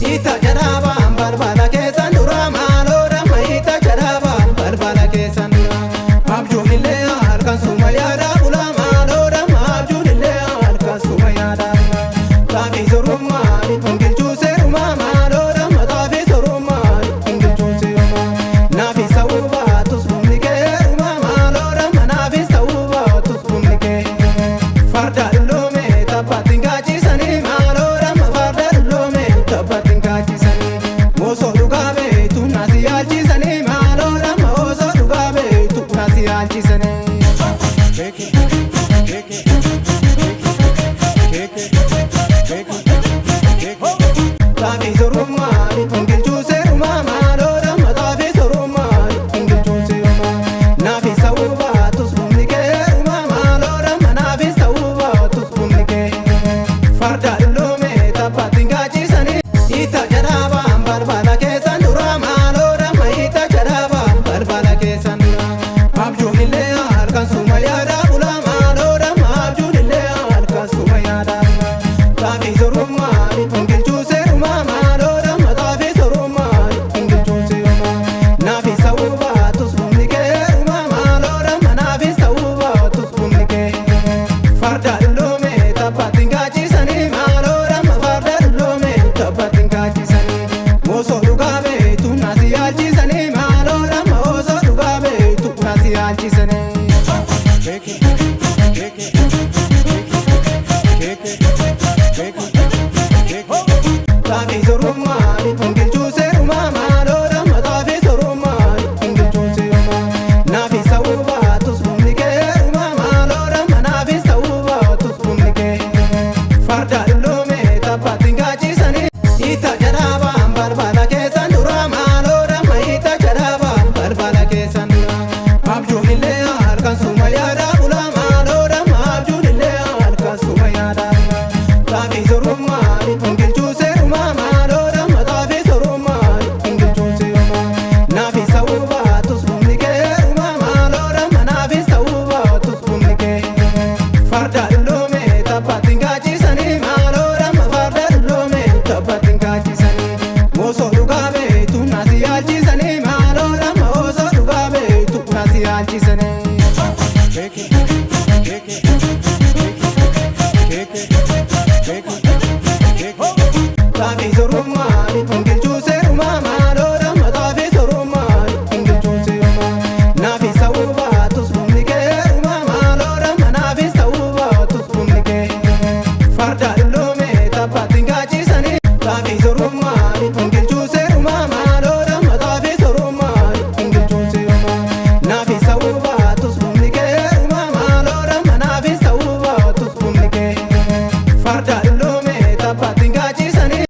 Ita jaraba balbala keessa dura maaloo ma ita jaraba balbala keessa dura abjuunillee halkan suma yaada bula maaloo ma abjuunillee halkan suma yaada taafii sorummaa ongilchuu seerumaa maaloo ma taafii sorummaa ongilchuu seerumaa naafii sa'uu baatus humni keerumaa maaloo ma naafii sa'uu baatus humni kee farda dulloome taphaatiin gaachisanii maaloo ma farda dulloome taphaatiin gaachisanii osoo dhugaa beektu naasi yaalchisanii maaloo ma osoo dhugaa beektu naasi yaalchisanii. Taafii sorummaa ongilchuu seerumaa maaloo ma taafii sorummaa ongilchuu seerumaa naafii sa'uu baatus humni keerumaa maaloo ma naafii sa'uu baatus humni kee farda dulloome taphaatiin gaachisanii. Ita jaraba balbala keessa dura maaloo ma ita jaraba balbala keessa dura abjuunillee halkan suma yaada bula maaloo ma abjuunillee halkan suma yaada taafii sorummaa ongilchuu seerumaa maaloo ma taafii sorummaa ongilchuu seerumaa naafii sa'uu baatus humni keerumaa maaloo ma naafii sa'uu baatus humni kee farda dulloome taphaatiin gaachisanii maaloo ma farda dulloome taphaatiin.